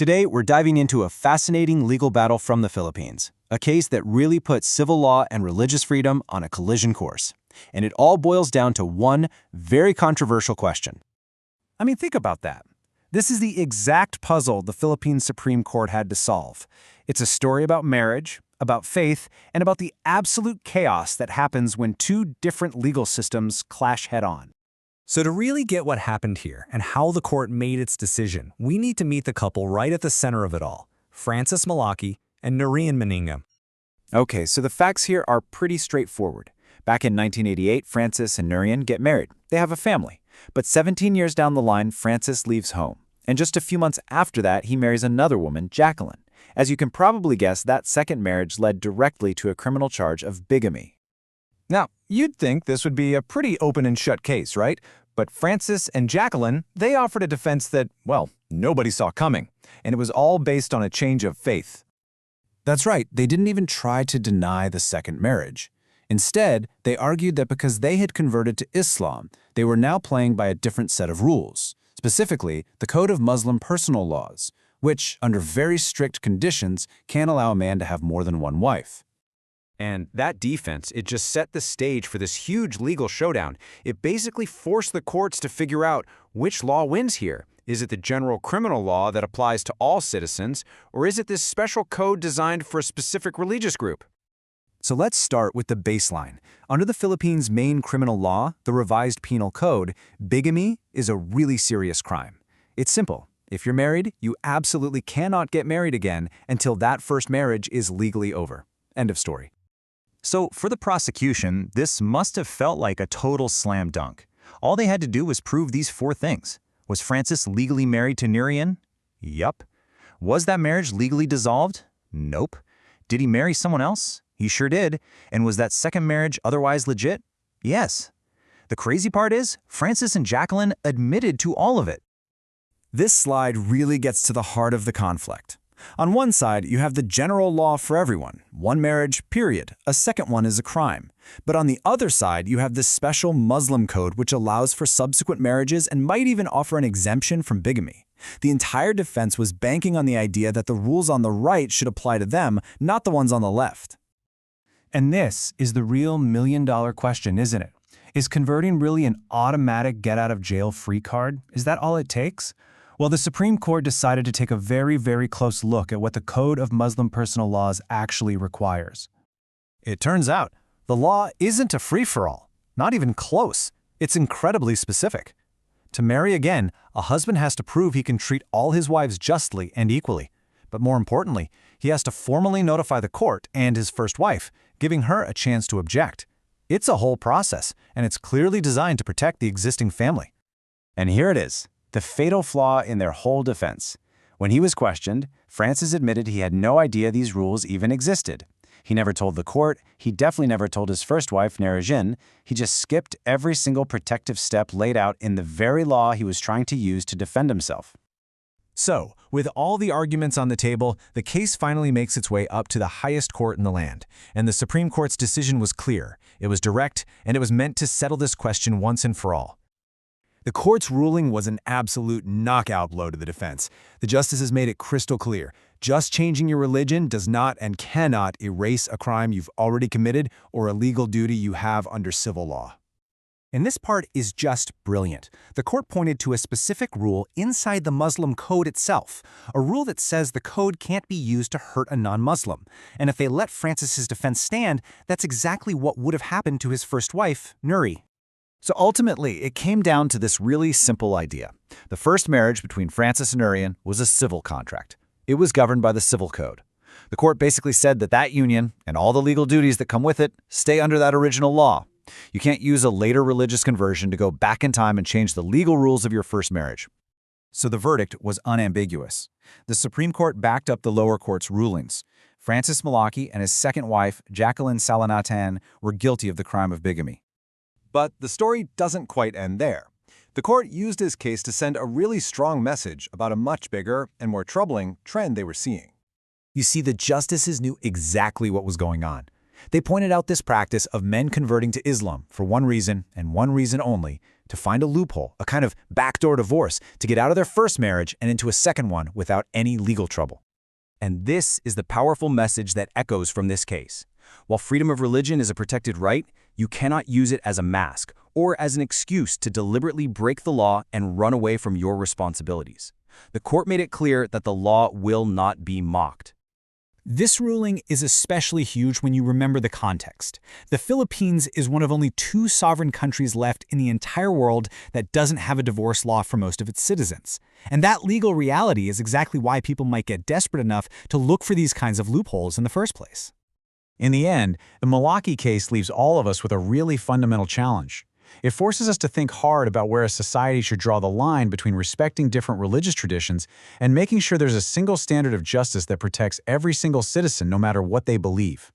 Today, we're diving into a fascinating legal battle from the Philippines, a case that really puts civil law and religious freedom on a collision course. And it all boils down to one very controversial question. I mean, think about that. This is the exact puzzle the Philippine Supreme Court had to solve. It's a story about marriage, about faith, and about the absolute chaos that happens when two different legal systems clash head-on. So to really get what happened here and how the court made its decision, we need to meet the couple right at the center of it all, Francis Malaki and Nurian Meninga. Okay, so the facts here are pretty straightforward. Back in 1988, Francis and Nurian get married. They have a family. But 17 years down the line, Francis leaves home. And just a few months after that, he marries another woman, Jacqueline. As you can probably guess, that second marriage led directly to a criminal charge of bigamy. Now, you'd think this would be a pretty open and shut case, right? But Francis and Jacqueline, they offered a defense that, well, nobody saw coming. And it was all based on a change of faith. That's right, they didn't even try to deny the second marriage. Instead, they argued that because they had converted to Islam, they were now playing by a different set of rules, specifically the Code of Muslim Personal Laws, which, under very strict conditions, can't allow a man to have more than one wife. And that defense, it just set the stage for this huge legal showdown. It basically forced the courts to figure out which law wins here. Is it the general criminal law that applies to all citizens, or is it this special code designed for a specific religious group? So let's start with the baseline. Under the Philippines' main criminal law, the revised penal code, bigamy is a really serious crime. It's simple. If you're married, you absolutely cannot get married again until that first marriage is legally over. End of story. So for the prosecution, this must have felt like a total slam dunk. All they had to do was prove these four things. Was Francis legally married to Nurian? Yup. Was that marriage legally dissolved? Nope. Did he marry someone else? He sure did. And was that second marriage otherwise legit? Yes. The crazy part is, Francis and Jacqueline admitted to all of it. This slide really gets to the heart of the conflict. On one side, you have the general law for everyone, one marriage, period. A second one is a crime. But on the other side, you have this special Muslim code which allows for subsequent marriages and might even offer an exemption from bigamy. The entire defense was banking on the idea that the rules on the right should apply to them, not the ones on the left. And this is the real million-dollar question, isn't it? Is converting really an automatic get-out-of-jail-free card? Is that all it takes? Well, the Supreme Court decided to take a very, very close look at what the Code of Muslim Personal Laws actually requires. It turns out, the law isn't a free-for-all, not even close. It's incredibly specific. To marry again, a husband has to prove he can treat all his wives justly and equally. But more importantly, he has to formally notify the court and his first wife, giving her a chance to object. It's a whole process, and it's clearly designed to protect the existing family. And here it is, the fatal flaw in their whole defense. When he was questioned, Francis admitted he had no idea these rules even existed. He never told the court, he definitely never told his first wife, Nurian. He just skipped every single protective step laid out in the very law he was trying to use to defend himself. So, with all the arguments on the table, the case finally makes its way up to the highest court in the land. And the Supreme Court's decision was clear. It was direct, and it was meant to settle this question once and for all. The court's ruling was an absolute knockout blow to the defense. The justices made it crystal clear. Just changing your religion does not and cannot erase a crime you've already committed or a legal duty you have under civil law. And this part is just brilliant. The court pointed to a specific rule inside the Muslim code itself, a rule that says the code can't be used to hurt a non-Muslim. And if they let Francis's defense stand, that's exactly what would have happened to his first wife, Nuri. So ultimately, it came down to this really simple idea. The first marriage between Francis and Nurian was a civil contract. It was governed by the civil code. The court basically said that that union, and all the legal duties that come with it, stay under that original law. You can't use a later religious conversion to go back in time and change the legal rules of your first marriage. So the verdict was unambiguous. The Supreme Court backed up the lower court's rulings. Francis Malaki and his second wife, Jacqueline Salanatan, were guilty of the crime of bigamy. But the story doesn't quite end there. The court used his case to send a really strong message about a much bigger and more troubling trend they were seeing. You see, the justices knew exactly what was going on. They pointed out this practice of men converting to Islam for one reason and one reason only, to find a loophole, a kind of backdoor divorce, to get out of their first marriage and into a second one without any legal trouble. And this is the powerful message that echoes from this case. While freedom of religion is a protected right, you cannot use it as a mask or as an excuse to deliberately break the law and run away from your responsibilities. The court made it clear that the law will not be mocked. This ruling is especially huge when you remember the context. The Philippines is one of only 2 sovereign countries left in the entire world that doesn't have a divorce law for most of its citizens. And that legal reality is exactly why people might get desperate enough to look for these kinds of loopholes in the first place. In the end, the Malaki case leaves all of us with a really fundamental challenge. It forces us to think hard about where a society should draw the line between respecting different religious traditions and making sure there's a single standard of justice that protects every single citizen no matter what they believe.